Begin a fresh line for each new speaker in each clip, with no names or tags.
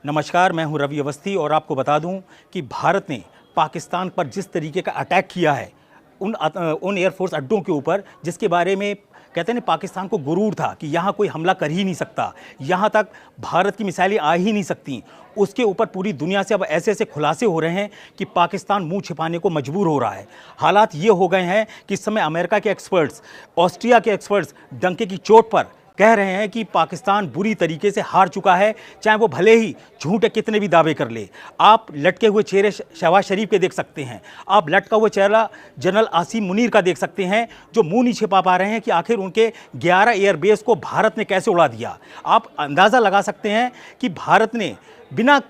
नमस्कार, मैं हूं रवि अवस्थी और आपको बता दूं कि भारत ने पाकिस्तान पर जिस तरीके का अटैक किया है उन एयरफोर्स अड्डों के ऊपर, जिसके बारे में कहते हैं ना पाकिस्तान को गुरूर था कि यहाँ कोई हमला कर ही नहीं सकता, यहाँ तक भारत की मिसाइलें आ ही नहीं सकती, उसके ऊपर पूरी दुनिया से अब ऐसे ऐसे खुलासे हो रहे हैं कि पाकिस्तान मुंह छिपाने को मजबूर हो रहा है। हालात ये हो गए हैं कि इस समय अमेरिका के एक्सपर्ट्स, ऑस्ट्रिया के एक्सपर्ट्स डंके की चोट पर कह रहे हैं कि पाकिस्तान बुरी तरीके से हार चुका है, चाहे वो भले ही झूठे कितने भी दावे कर ले। आप लटके हुए चेहरे शहबाज शरीफ के देख सकते हैं, आप लटका हुआ चेहरा जनरल आसिम मुनीर का देख सकते हैं, जो मुंह नहीं छिपा पा रहे हैं कि आखिर उनके 11 एयरबेस को भारत ने कैसे उड़ा दिया। आप अंदाज़ा लगा सकते हैं कि भारत ने बिना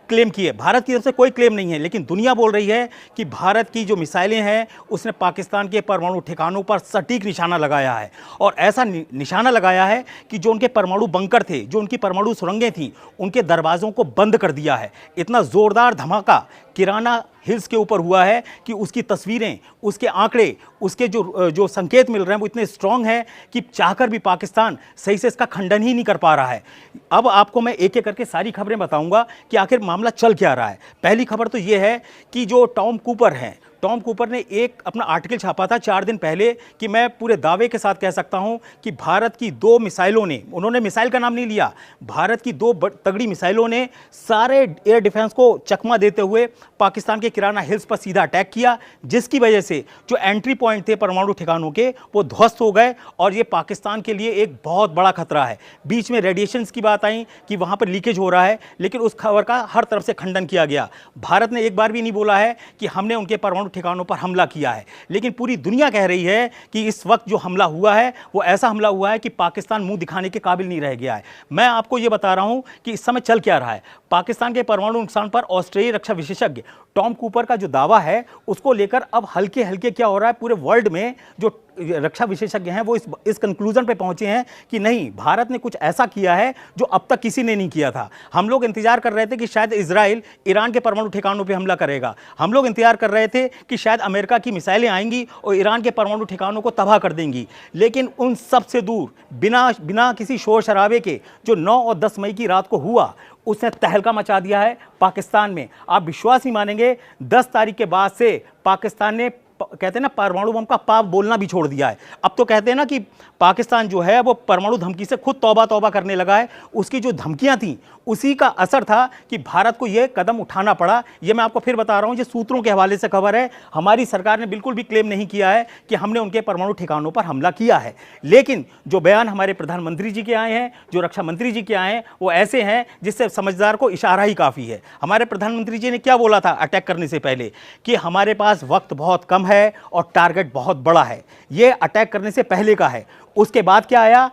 क्लेम किए, भारत की तरफ से कोई क्लेम नहीं है, लेकिन दुनिया बोल रही है कि भारत की जो मिसाइलें हैं उसने पाकिस्तान के परमाणु ठिकानों पर सटीक निशाना लगाया है, और ऐसा निशाना लगाया है कि जो उनके परमाणु बंकर थे, जो उनकी परमाणु सुरंगें थीं, उनके दरवाज़ों को बंद कर दिया है। इतना ज़ोरदार धमाका किराना हिल्स के ऊपर हुआ है कि उसकी तस्वीरें, उसके आंकड़े, उसके जो संकेत मिल रहे हैं वो इतने स्ट्रांग हैं कि चाहकर भी पाकिस्तान सही से इसका खंडन ही नहीं कर पा रहा है। अब आपको मैं एक एक करके सारी खबरें बताऊंगा कि आखिर मामला चल क्या रहा है। पहली खबर तो ये है कि जो टॉम कूपर हैं, टॉम कूपर ने एक अपना आर्टिकल छापा था 4 दिन पहले कि मैं पूरे दावे के साथ कह सकता हूं कि भारत की 2 मिसाइलों ने, उन्होंने मिसाइल का नाम नहीं लिया, भारत की 2 तगड़ी मिसाइलों ने सारे एयर डिफेंस को चकमा देते हुए पाकिस्तान के किराना हिल्स पर सीधा अटैक किया, जिसकी वजह से जो एंट्री पॉइंट थे परमाणु ठिकानों के वो ध्वस्त हो गए, और ये पाकिस्तान के लिए एक बहुत बड़ा खतरा है। बीच में रेडिएशंस की बात आई कि वहाँ पर लीकेज हो रहा है, लेकिन उस खबर का हर तरफ से खंडन किया गया। भारत ने एक बार भी नहीं बोला है कि हमने उनके परमाणु ठिकानों पर हमला किया है, लेकिन पूरी दुनिया कह रही है कि इस वक्त जो हमला हुआ है वो ऐसा हमला हुआ है कि पाकिस्तान मुंह दिखाने के काबिल नहीं रह गया है। मैं आपको ये बता रहा हूं कि इस समय चल क्या रहा है। पाकिस्तान के परमाणु नुकसान पर ऑस्ट्रेलियाई रक्षा विशेषज्ञ टॉम कूपर का जो दावा है उसको लेकर अब हल्के हल्के क्या हो रहा है, पूरे वर्ल्ड में जो रक्षा विशेषज्ञ हैं वो इस कंक्लूजन पे पहुंचे हैं कि नहीं, भारत ने कुछ ऐसा किया है जो अब तक किसी ने नहीं किया था। हम लोग इंतजार कर रहे थे कि शायद इजराइल ईरान के परमाणु ठिकानों पे हमला करेगा, हम लोग इंतजार कर रहे थे कि शायद अमेरिका की मिसाइलें आएंगी और ईरान के परमाणु ठिकानों को तबाह कर देंगी, लेकिन उन सब से दूर बिना किसी शोर शराबे के जो 9 और 10 मई की रात को हुआ उसने तहलका मचा दिया है पाकिस्तान में। आप विश्वास नहीं मानेंगे, 10 तारीख के बाद से पाकिस्तान ने कहते हैं ना परमाणु बम का पाप बोलना भी छोड़ दिया है। अब तो कहते हैं ना कि पाकिस्तान जो है वो परमाणु धमकी से खुद तौबा तौबा करने लगा है। उसकी जो धमकियां थी उसी का असर था कि भारत को यह कदम उठाना पड़ा। ये मैं आपको फिर बता रहा हूं, ये सूत्रों के हवाले से खबर है। हमारी सरकार ने बिल्कुल भी क्लेम नहीं किया है कि हमने उनके परमाणु ठिकानों पर हमला किया है, लेकिन जो बयान हमारे प्रधानमंत्री जी के आए हैं, जो रक्षा मंत्री जी के आए हैं, वो ऐसे हैं जिससे समझदार को इशारा ही काफ़ी है। हमारे प्रधानमंत्री जी ने क्या बोला था अटैक करने से पहले कि हमारे पास वक्त बहुत कम है और टारगेट बहुत बड़ा है। ये अटैक करने से पहले का है। उसके बाद क्या आया,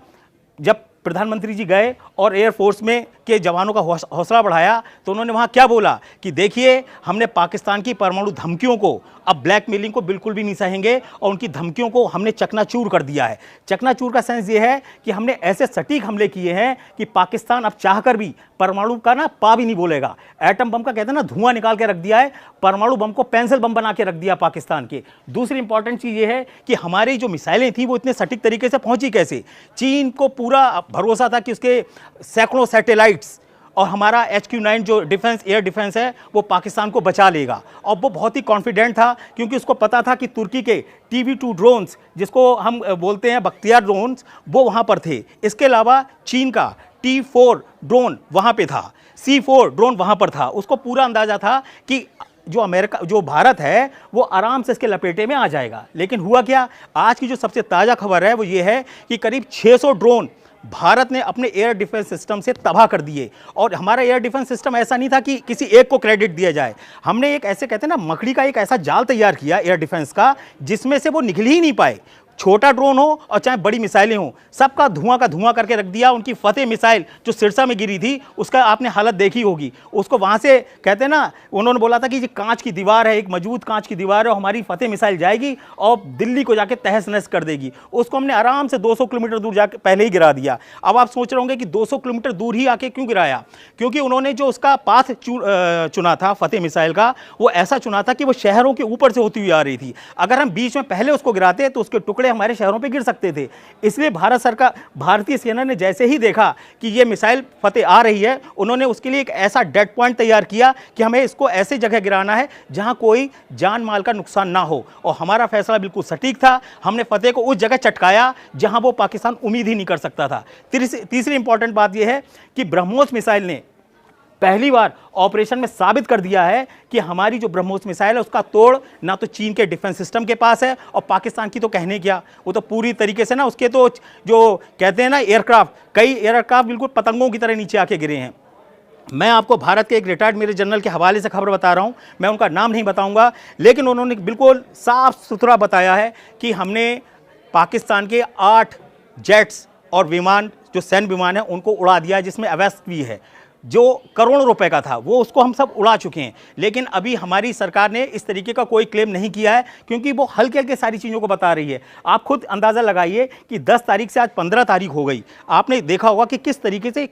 जब प्रधानमंत्री जी गए और एयरफोर्स में के जवानों का हौसला बढ़ाया तो उन्होंने वहाँ क्या बोला कि देखिए, हमने पाकिस्तान की परमाणु धमकियों को, अब ब्लैकमेलिंग को बिल्कुल भी नहीं सहेंगे और उनकी धमकियों को हमने चकनाचूर कर दिया है। चकनाचूर का सेंस ये है कि हमने ऐसे सटीक हमले किए हैं कि पाकिस्तान अब चाहकर भी परमाणु का ना पा भी नहीं बोलेगा। एटम बम का कहते हैं ना धुआं निकाल के रख दिया है, परमाणु बम को पेंसिल बम बना के रख दिया पाकिस्तान के। दूसरी इंपॉर्टेंट चीज़ ये है कि हमारी जो मिसाइलें थी वो इतने सटीक तरीके से पहुंची कैसे। चीन को पूरा भरोसा था कि उसके सैकड़ों सैटेलाइट्स और हमारा HQ-9 जो डिफेंस एयर डिफेंस है वो पाकिस्तान को बचा लेगा, और वो बहुत ही कॉन्फिडेंट था क्योंकि उसको पता था कि तुर्की के TV-2 ड्रोन्स, जिसको हम बोलते हैं बख्तियार ड्रोन्स, वो वहाँ पर थे। इसके अलावा चीन का T4 ड्रोन वहाँ पे था, C4 ड्रोन वहाँ पर था। उसको पूरा अंदाज़ा था कि जो भारत है वो आराम से इसके लपेटे में आ जाएगा। लेकिन हुआ क्या, आज की जो सबसे ताज़ा खबर है वो ये है कि करीब 600 ड्रोन भारत ने अपने एयर डिफेंस सिस्टम से तबाह कर दिए। और हमारा एयर डिफेंस सिस्टम ऐसा नहीं था कि किसी एक को क्रेडिट दिया जाए, हमने एक ऐसे कहते हैं ना मकड़ी का एक ऐसा जाल तैयार किया एयर डिफेंस का जिसमें से वो निकल ही नहीं पाए। छोटा ड्रोन हो और चाहे बड़ी मिसाइलें हों, सबका धुआं का धुआं करके रख दिया। उनकी फतेह मिसाइल जो सिरसा में गिरी थी उसका आपने हालत देखी होगी, उसको वहाँ से कहते हैं ना, उन्होंने बोला था कि ये कांच की दीवार है, एक मजबूत कांच की दीवार है, हमारी फतेह मिसाइल जाएगी और दिल्ली को जाके तहस नहस कर देगी। उसको हमने आराम से 200 किलोमीटर दूर जाके पहले ही गिरा दिया। अब आप सोच रहे होंगे कि 200 किलोमीटर दूर ही आके क्यों गिराया, क्योंकि उन्होंने जो उसका पाथ चुना था फतेह मिसाइल का, वो ऐसा चुना था कि वो शहरों के ऊपर से होती हुई आ रही थी। अगर हम बीच में पहले उसको गिराते तो उसके टुकड़े हमारे शहरों पे गिर सकते थे। इसलिए भारत सरकार, भारतीय सेना ने जैसे ही देखा कि ये मिसाइल फतेह आ रही है, उन्होंने उसके लिए एक ऐसा डेड पॉइंट तैयार किया कि हमें इसको ऐसे जगह गिराना है जहां कोई जान माल का नुकसान ना हो। और हमारा फैसला बिल्कुल सटीक था, हमने फतेह को उस जगह चटकाया जहां वो पाकिस्तान उम्मीद ही नहीं कर सकता था। तीसरी इंपॉर्टेंट बात यह है कि ब्रह्मोस मिसाइल ने पहली बार ऑपरेशन में साबित कर दिया है कि हमारी जो ब्रह्मोस मिसाइल है उसका तोड़ ना तो चीन के डिफेंस सिस्टम के पास है, और पाकिस्तान की तो कहने क्या, वो तो पूरी तरीके से ना उसके तो जो कहते हैं ना एयरक्राफ्ट, कई एयरक्राफ्ट बिल्कुल पतंगों की तरह नीचे आके गिरे हैं। मैं आपको भारत के एक रिटायर्ड मेजर जनरल के हवाले से खबर बता रहा हूं, मैं उनका नाम नहीं बताऊंगा, लेकिन उन्होंने बिल्कुल साफ सुथरा बताया है कि हमने पाकिस्तान के 8 जेट्स और विमान, जो सैन्य विमान है, उनको उड़ा दिया, जिसमें अवैध भी है, जो करोड़ों रुपए का था, वो उसको हम सब उड़ा चुके हैं। लेकिन अभी हमारी सरकार ने इस तरीके का कोई क्लेम नहीं किया है, क्योंकि वो हल्के हल्के सारी चीज़ों को बता रही है। आप खुद अंदाज़ा लगाइए कि 10 तारीख से आज 15 तारीख हो गई, आपने देखा होगा कि किस तरीके से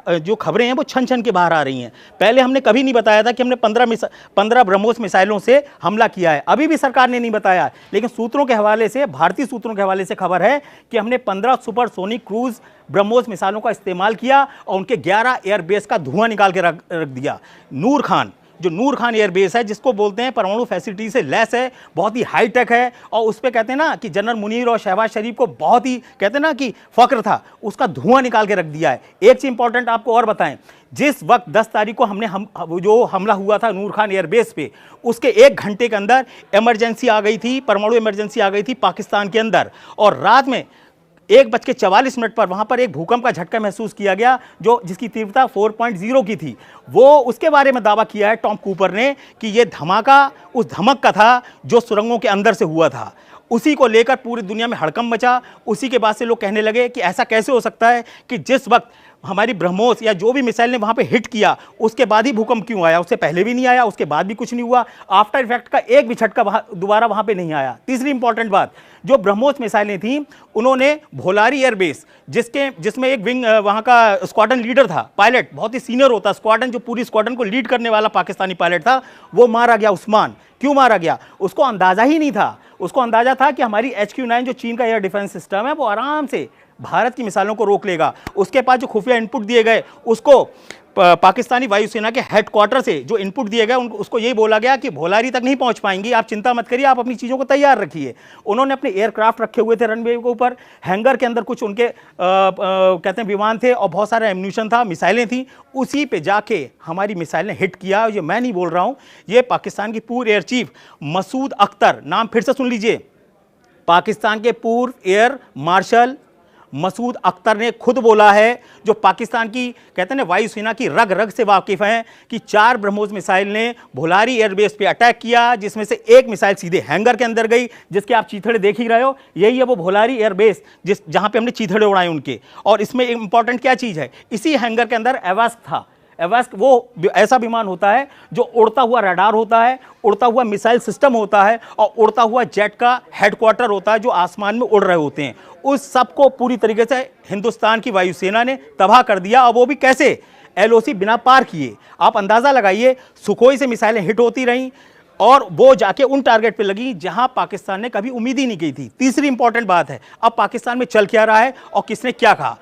जो खबरें हैं वो छन छन के बाहर आ रही हैं। पहले हमने कभी नहीं बताया था कि हमने 15 ब्रह्मोस मिसाइलों से हमला किया है, अभी भी सरकार ने नहीं बताया, लेकिन सूत्रों के हवाले से, भारतीय सूत्रों के हवाले से खबर है कि हमने 15 सुपरसोनिक क्रूज ब्रह्मोस मिसाइलों का इस्तेमाल किया और उनके 11 एयरबेस का धुआं निकाल के रख दिया। नूर खान, जो नूर खान एयरबेस है, जिसको बोलते हैं परमाणु फैसिलिटी से लैस है, बहुत ही हाईटेक है, और उस पर कहते हैं ना कि जनरल मुनीर और शहबाज शरीफ को बहुत ही कहते हैं ना कि फख्र था, उसका धुआं निकाल के रख दिया है। एक चीज इंपॉर्टेंट आपको और बताएं, जिस वक्त 10 तारीख को जो हमला हुआ था नूर खान एयरबेस पे, उसके 1 घंटे के अंदर इमरजेंसी आ गई थी, परमाणु इमरजेंसी आ गई थी पाकिस्तान के अंदर, और रात में 1:44 पर वहां पर एक भूकंप का झटका महसूस किया गया, जिसकी तीव्रता 4.0 की थी। वो उसके बारे में दावा किया है टॉम कूपर ने कि यह धमाका उस धमक का था जो सुरंगों के अंदर से हुआ था। उसी को लेकर पूरी दुनिया में हड़कंप मचा। उसी के बाद से लोग कहने लगे कि ऐसा कैसे हो सकता है कि जिस वक्त हमारी ब्रह्मोस या जो भी मिसाइल ने वहां पे हिट किया, उसके बाद ही भूकंप क्यों आया, उससे पहले भी नहीं आया, उसके बाद भी कुछ नहीं हुआ, आफ्टर इफेक्ट का एक भी झटका दोबारा वहां पे नहीं आया। तीसरी इंपॉर्टेंट बात, जो ब्रह्मोस मिसाइलें थी, उन्होंने भोलारी एयरबेस, जिसमें एक विंग वहां का स्क्वाड्रन लीडर था, पायलट बहुत ही सीनियर होता, स्क्वाड्रन जो पूरी स्क्वाड्रन को लीड करने वाला पाकिस्तानी पायलट था, वो मारा गया। उस्मान क्यों मारा गया? उसको अंदाजा ही नहीं था। उसको अंदाजा था कि हमारी HQ-9 जो चीन का एयर डिफेंस सिस्टम है, वो आराम से भारत की मिसाइलों को रोक लेगा। उसके पास जो खुफिया इनपुट दिए गए, उसको पाकिस्तानी वायुसेना के हेडक्वार्टर से जो इनपुट दिए गए, उसको यही बोला गया कि भोलारी तक नहीं पहुंच पाएंगी, आप चिंता मत करिए, आप अपनी चीज़ों को तैयार रखिए। उन्होंने अपने एयरक्राफ्ट रखे हुए थे रनवे के ऊपर, हैंगर के अंदर कुछ उनके कहते हैं विमान थे, और बहुत सारा एम्यूनिशन था, मिसाइलें थी। उसी पे जाके हमारी मिसाइल ने हिट किया। ये मैं नहीं बोल रहा हूँ, ये पाकिस्तान की पूर्व एयर चीफ मसूद अख्तर, नाम फिर से सुन लीजिए, पाकिस्तान के पूर्व एयर मार्शल मसूद अख्तर ने खुद बोला है, जो पाकिस्तान की कहते हैं ना वायुसेना की रग रग से वाकिफ हैं, कि 4 ब्रह्मोस मिसाइल ने भोलारी एयरबेस पे अटैक किया, जिसमें से एक मिसाइल सीधे हैंगर के अंदर गई, जिसके आप चीथड़े देख ही रहे हो। यही है वो भोलारी एयरबेस जहां पे हमने चीथड़े उड़ाए उनके। और इसमें इंपॉर्टेंट क्या चीज़ है, इसी हैंगर के अंदर एवास्क था। एवास्क वो ऐसा विमान होता है जो उड़ता हुआ रडार होता है, उड़ता हुआ मिसाइल सिस्टम होता है, और उड़ता हुआ जेट का हेडक्वार्टर होता है, जो आसमान में उड़ रहे होते हैं। उस सब को पूरी तरीके से हिंदुस्तान की वायुसेना ने तबाह कर दिया, और वो भी कैसे? LOC बिना पार किए। आप अंदाजा लगाइए, सुखोई से मिसाइलें हिट होती रहीं, और वो जाके उन टारगेट पे लगी जहां पाकिस्तान ने कभी उम्मीद ही नहीं की थी। तीसरी इंपॉर्टेंट बात है, अब पाकिस्तान में चल क्या रहा है और किसने क्या कहा।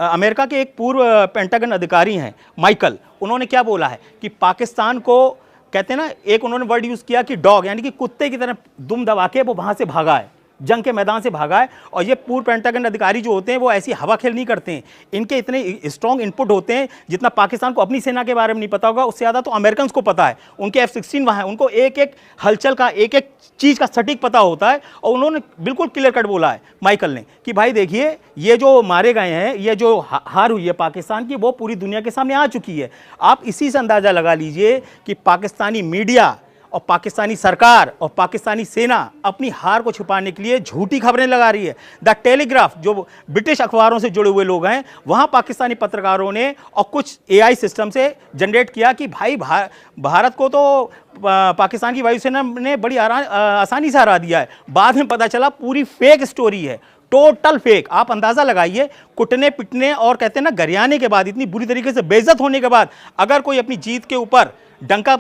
अमेरिका के एक पूर्व पेंटागन अधिकारी हैं माइकल, उन्होंने क्या बोला है कि पाकिस्तान को कहते हैं ना, एक उन्होंने वर्ड यूज किया कि डॉग, यानी कि कुत्ते की तरह दुम दबा के वो वहां से भागा है, जंग के मैदान से भागा है। और ये पूर्व पेंटागन अधिकारी जो होते हैं, वो ऐसी हवा खेल नहीं करते हैं, इनके इतने स्ट्रॉन्ग इनपुट होते हैं, जितना पाकिस्तान को अपनी सेना के बारे में नहीं पता होगा, उससे ज़्यादा तो अमेरिकन को पता है। उनके F-16 वहाँ है, उनको एक एक हलचल का, एक एक चीज़ का सटीक पता होता है। और उन्होंने बिल्कुल क्लियर कट बोला है माइकल ने कि भाई देखिए, ये जो मारे गए हैं, ये जो हार हुई है पाकिस्तान की, वो पूरी दुनिया के सामने आ चुकी है। आप इसी से अंदाज़ा लगा लीजिए कि पाकिस्तानी मीडिया और पाकिस्तानी सरकार और पाकिस्तानी सेना अपनी हार को छुपाने के लिए झूठी खबरें लगा रही है। द टेलीग्राफ, जो ब्रिटिश अखबारों से जुड़े हुए लोग हैं, वहाँ पाकिस्तानी पत्रकारों ने और कुछ AI सिस्टम से जनरेट किया कि भाई भारत को तो पाकिस्तान की वायुसेना ने बड़ी आसानी से हरा दिया है। बाद में पता चला पूरी फेक स्टोरी है, टोटल फेक। आप अंदाजा लगाइए, कुटने पिटने और कहते हैं ना गरियाने के बाद, इतनी बुरी तरीके से बेइज्जत होने के बाद, अगर कोई अपनी जीत के ऊपर डंका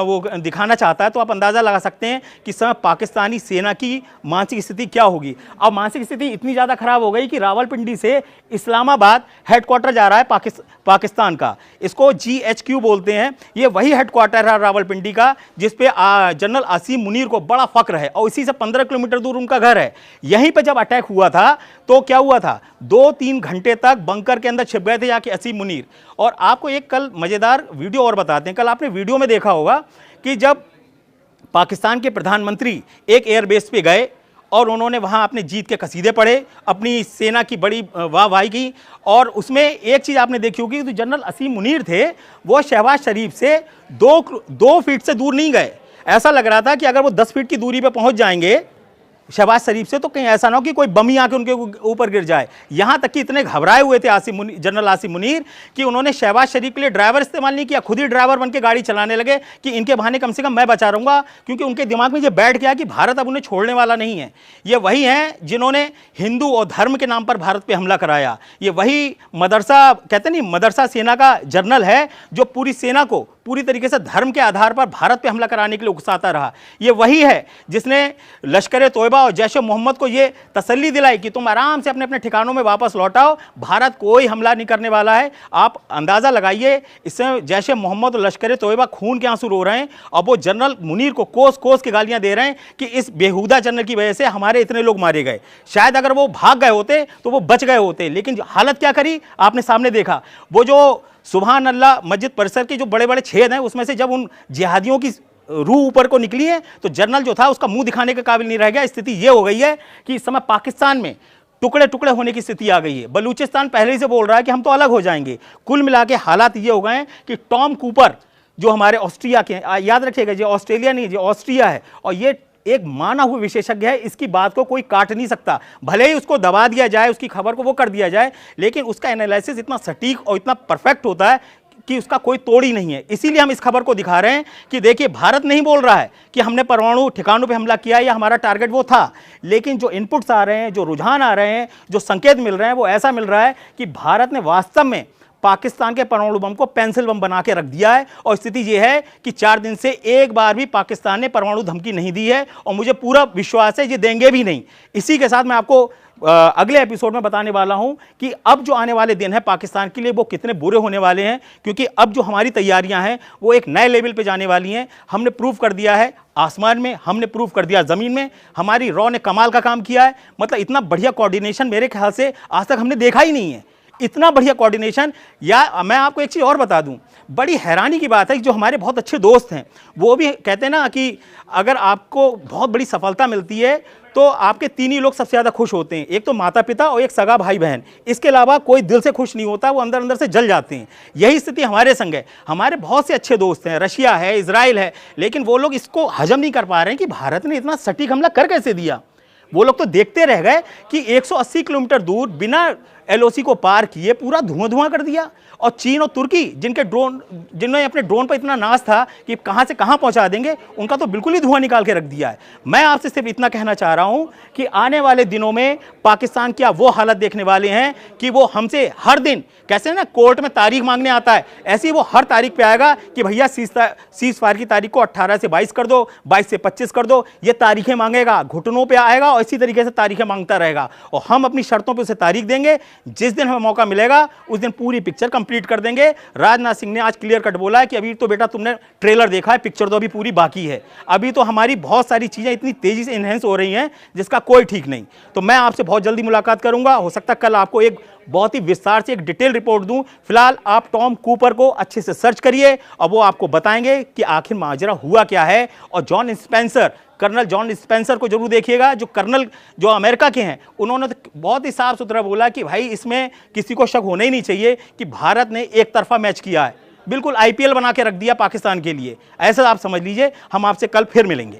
वो दिखाना चाहता है, तो आप अंदाज़ा लगा सकते हैं कि इस समय पाकिस्तानी सेना की मानसिक स्थिति क्या होगी। अब मानसिक स्थिति इतनी ज़्यादा खराब हो गई कि रावलपिंडी से इस्लामाबाद हेडक्वार्टर जा रहा है पाकिस्तान का, इसको GHQ बोलते हैं। ये वही हेडक्वार्टर है रावलपिंडी का जिस पे जनरल आसिम मुनीर को बड़ा फक्र है, और इसी से 15 किलोमीटर दूर उनका घर है। यहीं पे जब अटैक हुआ था तो क्या हुआ था, 2-3 घंटे तक बंकर के अंदर छिप गए थे जाके आसिम मुनीर। और आपको एक कल मज़ेदार वीडियो और बताते हैं। कल आपने वीडियो में देखा होगा कि जब पाकिस्तान के प्रधानमंत्री एक एयरबेस पे गए और उन्होंने वहाँ अपने जीत के कसीदे पढ़े, अपनी सेना की बड़ी वाहवाही की, और उसमें एक चीज़ आपने देखी होगी, तो जनरल आसिम मुनीर थे वो शहबाज शरीफ से 2 फीट से दूर नहीं गए। ऐसा लग रहा था कि अगर वो 10 फीट की दूरी पे पहुँच जाएंगे शहबाज शरीफ से तो कहीं ऐसा ना हो कि कोई बम ही आके उनके ऊपर गिर जाए। यहाँ तक कि इतने घबराए हुए थे जनरल आसिम मुनीर कि उन्होंने शहबाज शरीफ के लिए ड्राइवर इस्तेमाल नहीं किया, खुद ही ड्राइवर बन के गाड़ी चलाने लगे कि इनके बहाने कम से कम मैं बचा रहूँगा, क्योंकि उनके दिमाग में ये बैठ गया कि भारत अब उन्हें छोड़ने वाला नहीं है। ये वही हैं जिन्होंने हिंदू और धर्म के नाम पर भारत पर हमला कराया। ये वही मदरसा कहते नहीं, मदरसा सेना का जनरल है जो पूरी सेना को पूरी तरीके से धर्म के आधार पर भारत पे हमला कराने के लिए उकसाता रहा। ये वही है जिसने लश्कर तोयबा और जैश ए मोहम्मद को ये तसल्ली दिलाई कि तुम आराम से अपने अपने ठिकानों में वापस लौटाओ, भारत कोई हमला नहीं करने वाला है। आप अंदाज़ा लगाइए, इससे जैश ए मोहम्मद और लश्कर तोयबा खून के आंसू रो रहे हैं, और वो जनरल मुनीर को कोस कोस की गालियाँ दे रहे हैं कि इस बेहुदा जनरल की वजह से हमारे इतने लोग मारे गए। शायद अगर वो भाग गए होते तो वो बच गए होते, लेकिन हालत क्या करी आपने सामने देखा। वो जो सुभान अल्लाह मस्जिद परिसर के जो बड़े बड़े छेद हैं, उसमें से जब उन जिहादियों की रूह ऊपर को निकली है तो जनरल जो था उसका मुंह दिखाने के काबिल नहीं रह गया। स्थिति ये हो गई है कि इस समय पाकिस्तान में टुकड़े टुकड़े होने की स्थिति आ गई है। बलूचिस्तान पहले ही से बोल रहा है कि हम तो अलग हो जाएंगे। कुल मिला के हालात ये हो गए हैं कि टॉम कूपर जो हमारे ऑस्ट्रिया के हैं, याद रखिएगा ये ऑस्ट्रेलिया नहीं, ये ऑस्ट्रिया है, और ये एक माना हुआ विशेषज्ञ है, इसकी बात को कोई काट नहीं सकता। भले ही उसको दबा दिया जाए, उसकी खबर को वो कर दिया जाए, लेकिन उसका एनालिसिस इतना सटीक और इतना परफेक्ट होता है कि उसका कोई तोड़ ही नहीं है। इसीलिए हम इस खबर को दिखा रहे हैं कि देखिए, भारत नहीं बोल रहा है कि हमने परमाणु ठिकानों पे हमला किया या हमारा टारगेट वो था, लेकिन जो इनपुट्स आ रहे हैं, जो रुझान आ रहे हैं, जो संकेत मिल रहे हैं, वो ऐसा मिल रहा है कि भारत ने वास्तव में पाकिस्तान के परमाणु बम को पेंसिल बम बना के रख दिया है। और स्थिति यह है कि 4 दिन से एक बार भी पाकिस्तान ने परमाणु धमकी नहीं दी है, और मुझे पूरा विश्वास है ये देंगे भी नहीं। इसी के साथ मैं आपको अगले एपिसोड में बताने वाला हूं कि अब जो आने वाले दिन है पाकिस्तान के लिए वो कितने बुरे होने वाले हैं, क्योंकि अब जो हमारी तैयारियां हैं वो एक नए लेवल पे जाने वाली हैं। हमने प्रूव कर दिया है आसमान में, हमने प्रूव कर दिया ज़मीन में, हमारी रॉ ने कमाल का काम किया है। मतलब इतना बढ़िया कोऑर्डिनेशन मेरे ख्याल से आज तक हमने देखा ही नहीं है, इतना बढ़िया कोऑर्डिनेशन। या मैं आपको एक चीज़ और बता दूं, बड़ी हैरानी की बात है कि जो हमारे बहुत अच्छे दोस्त हैं वो भी कहते हैं ना कि अगर आपको बहुत बड़ी सफलता मिलती है तो आपके 3 ही लोग सबसे ज़्यादा खुश होते हैं, एक तो माता पिता और एक सगा भाई बहन। इसके अलावा कोई दिल से खुश नहीं होता, वो अंदर अंदर से जल जाते हैं। यही स्थिति हमारे संग है। हमारे बहुत से अच्छे दोस्त हैं, रशिया है, इजराइल है, लेकिन वो लोग इसको हजम नहीं कर पा रहे हैं कि भारत ने इतना सटीक हमला कर कैसे दिया। वो लोग तो देखते रह गए कि 180 किलोमीटर दूर बिना LOC को पार किए पूरा धुआं धुआं कर दिया। और चीन और तुर्की जिन्होंने अपने ड्रोन पर इतना नाज था कि कहां से कहां पहुंचा देंगे, उनका तो बिल्कुल ही धुआं निकाल के रख दिया है। मैं आपसे सिर्फ इतना कहना चाह रहा हूं कि आने वाले दिनों में पाकिस्तान की वो हालत देखने वाले हैं कि वो हमसे हर दिन, कैसे ना कोर्ट में तारीख मांगने आता है, ऐसे ही वो हर तारीख पे आएगा कि भैया सीज फायर की तारीख को 18 से 22 कर दो, 22 से 25 कर दो। ये तारीखें मांगेगा, घुटनों पे आएगा और इसी तरीके से तारीखें मांगता रहेगा, और हम अपनी शर्तों पे उसे तारीख देंगे। जिस दिन हमें मौका मिलेगा उस दिन पूरी पिक्चर कंप्लीट कर देंगे। राजनाथ सिंह ने आज क्लियर कट बोला है कि अभी तो बेटा तुमने ट्रेलर देखा है, पिक्चर तो अभी पूरी बाकी है। अभी तो हमारी बहुत सारी चीजें इतनी तेजी से इनहेंस हो रही हैं जिसका कोई ठीक नहीं। तो मैं आपसे बहुत जल्दी मुलाकात करूंगा, हो सकता है कल आपको एक बहुत ही विस्तार से एक डिटेल रिपोर्ट दूं। फिलहाल आप टॉम कूपर को अच्छे से सर्च करिए और वो आपको बताएंगे कि आखिर माजरा हुआ क्या है। और John Spencer, colonel John Spencer को जरूर देखिएगा, जो कर्नल जो अमेरिका के हैं, उन्होंने तो बहुत ही साफ सुथरा बोला कि भाई इसमें किसी को शक होना ही नहीं चाहिए कि भारत ने एक तरफा मैच किया है, बिल्कुल IPL बना के रख दिया पाकिस्तान के लिए। ऐसा आप समझ लीजिए। हम आपसे कल फिर मिलेंगे।